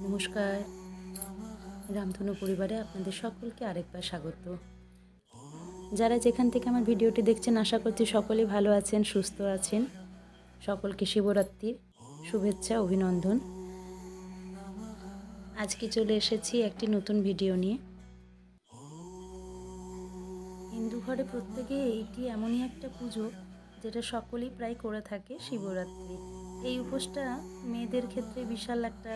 নমস্কার, রামধনু পরিবারে আপনাদের সকলকে আরেকবার স্বাগত। যারা যেখান থেকে আমার ভিডিওটি দেখছেন আশা করছি সকলেই ভালো আছেন, সুস্থ আছেন। সকলকে শিবরাত্রির শুভেচ্ছা, অভিনন্দন। আজকে চলে এসেছি একটি নতুন ভিডিও নিয়ে। হিন্দু ঘরে প্রত্যেকে এইটি এমনই একটা পুজো যেটা সকলেই প্রায় করে থাকে, শিবরাত্রি। এই উপোসটা মেয়েদের ক্ষেত্রে বিশাল একটা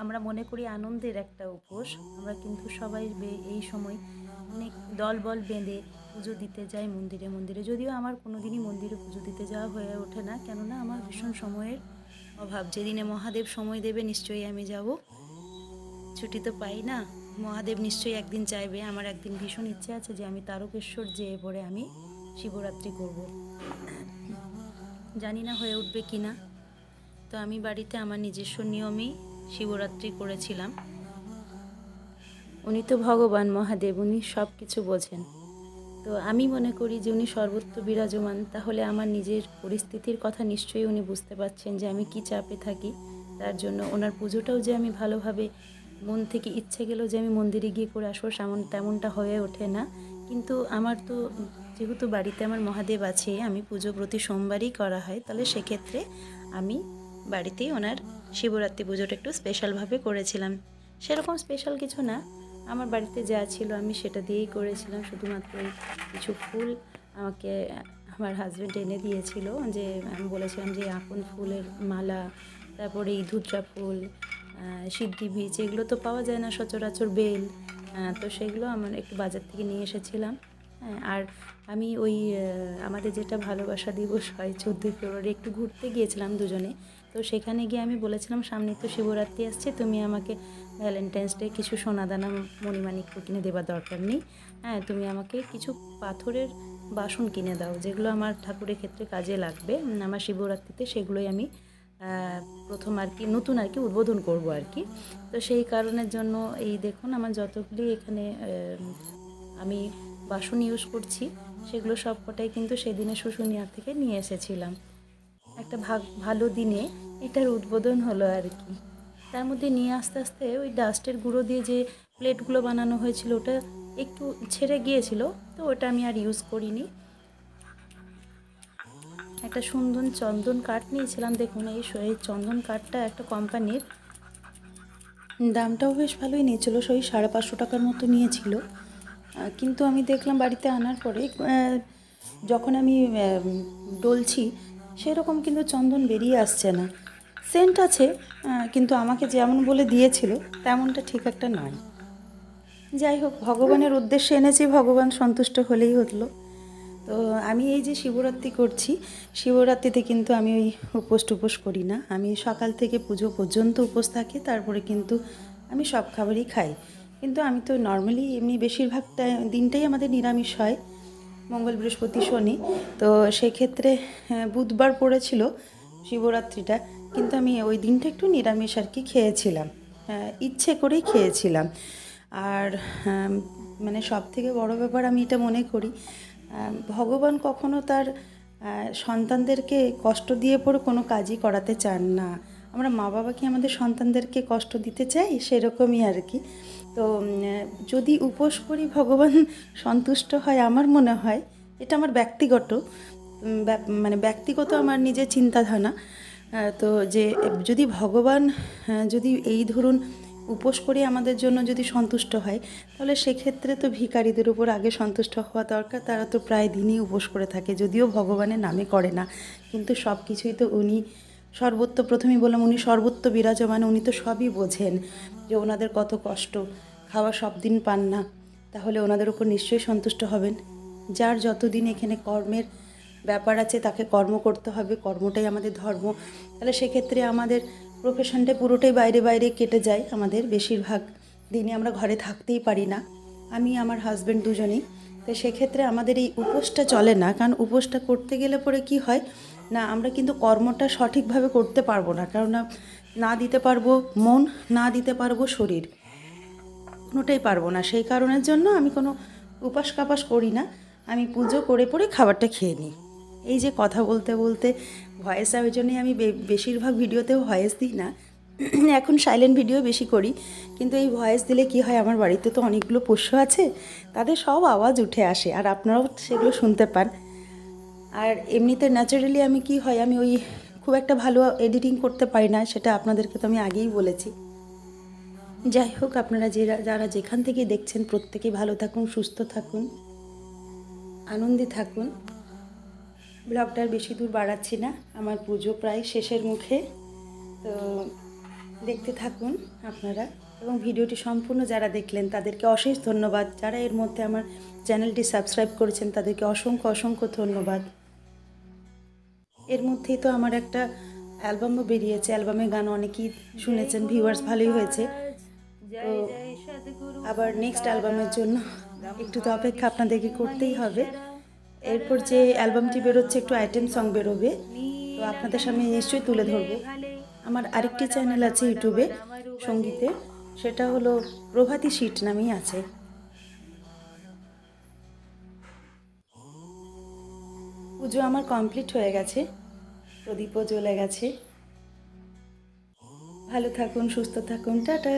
আমরা মনে করি আনন্দের একটা উপোস। আমরা কিন্তু সবাই এই সময় অনেক দলবল বেঁধে পুজো দিতে যাই মন্দিরে মন্দিরে। যদিও আমার কোনো দিনই মন্দিরে পুজো দিতে যাওয়া হয়ে ওঠে না, কেননা আমার ভীষণ সময়ের অভাব। যেদিনে মহাদেব সময় দেবে নিশ্চয়ই আমি যাব, ছুটি তো পাই না। মহাদেব নিশ্চয়ই একদিন চাইবে। আমার একদিন ভীষণ ইচ্ছে আছে যে আমি তারকেশ্বর যেয়ে পরে আমি শিবরাত্রি করব। জানি না হয়ে উঠবে কি না। তো আমি বাড়িতে আমার নিজস্ব নিয়মেই শিবরাত্রি করেছিলাম। উনি তো ভগবান মহাদেব, উনি সব কিছু বোঝেন। তো আমি মনে করি যে উনি সর্বত্র বিরাজমান, তাহলে আমার নিজের পরিস্থিতির কথা নিশ্চয়ই উনি বুঝতে পারছেন যে আমি কি চাপে থাকি। তার জন্য ওনার পুজোটাও যে আমি ভালোভাবে মন থেকে ইচ্ছে গেলেও যে আমি মন্দিরে গিয়ে করে আসবো তেমনটা হয়ে ওঠে না। কিন্তু আমার তো যেহেতু বাড়িতে আমার মহাদেব আছে, আমি পুজো প্রতি সোমবারই করা হয়, তাহলে সেক্ষেত্রে আমি বাড়িতেই ওনার শিবরাত্রি পুজোটা একটু স্পেশালভাবে করেছিলাম। সেরকম স্পেশাল কিছু না, আমার বাড়িতে যা ছিল আমি সেটা দিয়েই করেছিলাম। শুধুমাত্র কিছু ফুল আমাকে আমার হাজব্যান্ড এনে দিয়েছিল, যে আমি বলেছিলাম যে আকন ফুলের মালা, তারপরে এই ধুত্রা ফুল, সিদ্ধি বীজ, এগুলো তো পাওয়া যায় না সচরাচর, বেল, তো সেগুলো আমার একটু বাজার থেকে নিয়ে এসেছিলাম। আর আমি ওই আমাদের যেটা ভালোবাসা দিবস হয় 14ই ফেব্রুয়ারি, একটু ঘুরতে গিয়েছিলাম দুজনে। তো সেখানে গিয়ে আমি বলেছিলাম সামনে তো শিবরাত্রি আসছে, তুমি আমাকে ভ্যালেন্টাইন্স ডে কিছু সোনাদানা মণিমাণিক্য কিনে দেবার দরকার নেই, তুমি আমাকে কিছু পাথরের বাসন কিনে দাও, যেগুলো আমার ঠাকুরের ক্ষেত্রে কাজে লাগবে। আমার শিবরাত্রিতে সেগুলোই আমি প্রথম নতুন উদ্বোধন করব আর কি। তো সেই কারণের জন্য এই দেখুন আমার যতগুলি এখানে আমি বাসন ইউজ করছি, সেগুলো সব কটাই কিন্তু সেদিনে শুশুনিয়ার থেকে নিয়ে এসেছিলাম। একটা ভালো দিনে এটার উদ্বোধন হলো আর কি। তার মধ্যে নিয়ে আস্তে আস্তে ওই ডাস্টের গুঁড়ো দিয়ে যে প্লেটগুলো বানানো হয়েছিল ওটা একটু ছেড়ে গিয়েছিল, তো ওটা আমি আর ইউজ করিনি। একটা সুন্দর চন্দন কাঠ নিয়েছিলাম, দেখুন এই চন্দন কাঠটা একটা কোম্পানির, দামটাও বেশ ভালোই নিয়েছিল, 550 টাকার মতো নিয়েছিল। কিন্তু আমি দেখলাম বাড়িতে আনার পরে যখন আমি ডলছি সেরকম কিন্তু চন্দন বেরিয়ে আসছে না। সেন্ট আছে, কিন্তু আমাকে যেমন বলে দিয়েছিল তেমনটা ঠিক একটা নয়। যাই হোক, ভগবানের উদ্দেশ্যে এনেছি, ভগবান সন্তুষ্ট হলেই হলো। তো আমি এই যে শিবরাত্রি করছি, শিবরাত্রিতে কিন্তু আমি ওই উপোস করি না। আমি সকাল থেকে পুজো পর্যন্ত উপোস থাকি, তারপরে কিন্তু আমি সব খাবারই খাই। কিন্তু আমি তো নর্মালি এমনি বেশিরভাগটা দিনটাই আমাদের নিরামিষ হয়, মঙ্গল বৃহস্পতি শনি। তো সেক্ষেত্রে বুধবার পড়েছিল শিবরাত্রিটা, কিন্তু আমি ওই দিনটা একটু নিরামিষ আর কি খেয়েছিলাম, ইচ্ছে করেই খেয়েছিলাম। আর মানে সব থেকে বড়ো ব্যাপার আমি এটা মনে করি, ভগবান কখনো তার সন্তানদেরকে কষ্ট দিয়ে পড়ে কোনো কাজই করাতে চান না। আমরা মা বাবা কি আমাদের সন্তানদেরকে কষ্ট দিতে চাই? সেরকমই আর কি। তো যদি উপোস করি ভগবান সন্তুষ্ট হয়, আমার মনে হয় এটা আমার ব্যক্তিগত ব্যক্তিগত আমার নিজের চিন্তাধারা। তো যে যদি ভগবান যদি এই ধরুন উপোস করে আমাদের জন্য যদি সন্তুষ্ট হয়, তাহলে সেক্ষেত্রে তো ভিখারিদের উপর আগে সন্তুষ্ট হওয়া দরকার। তারা তো প্রায় দিনই উপোস করে থাকে, যদিও ভগবানের নামে করে না, কিন্তু সব কিছুই তো উনি সর্বত্র, প্রথমেই বললাম উনি সর্বত্র বিরাজমান, উনি তো সবই বোঝেন যে ওনাদের কত কষ্ট, খাওয়া সব দিন পান না, তাহলে ওনাদের উপর নিশ্চয়ই সন্তুষ্ট হবেন। যার যতদিন এখানে কর্মের ব্যাপার আছে তাকে কর্ম করতে হবে, কর্মটাই আমাদের ধর্ম। তাহলে সেক্ষেত্রে আমাদের প্রফেশনটা পুরোটাই বাইরে বাইরে কেটে যায়, আমাদের বেশিরভাগ দিনে আমরা ঘরে থাকতেই পারি না, আমি আমার হাজব্যান্ড দুজনেই। তো সেক্ষেত্রে আমাদের এই উপোসটা চলে না, কারণ উপোসটা করতে গেলে পরে কি হয় না, আমরা কিন্তু কর্মটা সঠিকভাবে করতে পারবো না, কারণ না দিতে পারবো মন, না দিতে পারবো শরীর, কোনোটাই পারবো না। সেই কারণের জন্য আমি কোনো উপাস কাপাস করি না, আমি পুজো করে পরে খাবারটা খেয়ে নিই। এই যে কথা বলতে বলতে ভয়েস, ওই জন্যই আমি বেশিরভাগ ভিডিওতেও ভয়েস দিই না, এখন সাইলেন্ট ভিডিও বেশি করি, কিন্তু এই ভয়েস দিলে কি হয়, আমার বাড়িতে তো অনেকগুলো পোষ্য আছে, তাদের সব আওয়াজ উঠে আসে আর আপনারাও সেগুলো শুনতে পান। আর এমনিতে ন্যাচারালি আমি কি হয়, আমি ওই খুব একটা ভালো এডিটিং করতে পারি না, সেটা আপনাদেরকে তো আমি আগেই বলেছি। যাই হোক, আপনারা যারা যেখান থেকে দেখছেন প্রত্যেকেই ভালো থাকুন, সুস্থ থাকুন, আনন্দে থাকুন। ব্লগটার বেশি দূর বাড়াচ্ছি না, আমার পুজো প্রায় শেষের মুখে, তো দেখতে থাকুন আপনারা। এবং ভিডিওটি সম্পূর্ণ যারা দেখলেন তাদেরকে অশেষ ধন্যবাদ। যারা এর মধ্যে আমার চ্যানেলটি সাবস্ক্রাইব করেছেন তাদেরকে অসংখ্য অসংখ্য ধন্যবাদ। এর মধ্যেই তো আমার একটা অ্যালবামও বেরিয়েছে, অ্যালবামের গান অনেকেই শুনেছেন, ভিউয়ার্স ভালোই হয়েছে। তো আবার নেক্সট অ্যালবামের জন্য একটু তো অপেক্ষা আপনাদেরকে করতেই হবে। এরপর যে অ্যালবামটি বেরোচ্ছে একটু আইটেম সং বেরোবে, তো আপনাদের সামনে নিশ্চয়ই তুলে ধরবো। আমার আরেকটি চ্যানেল আছে ইউটিউবে সঙ্গীতের, সেটা হলো প্রভাতী শিট নামেই আছে। পুজো আমার কমপ্লিট হয়ে গেছে, প্রদীপও জ্বলে গেছে। ভালো থাকুন, সুস্থ থাকুন, টাটা।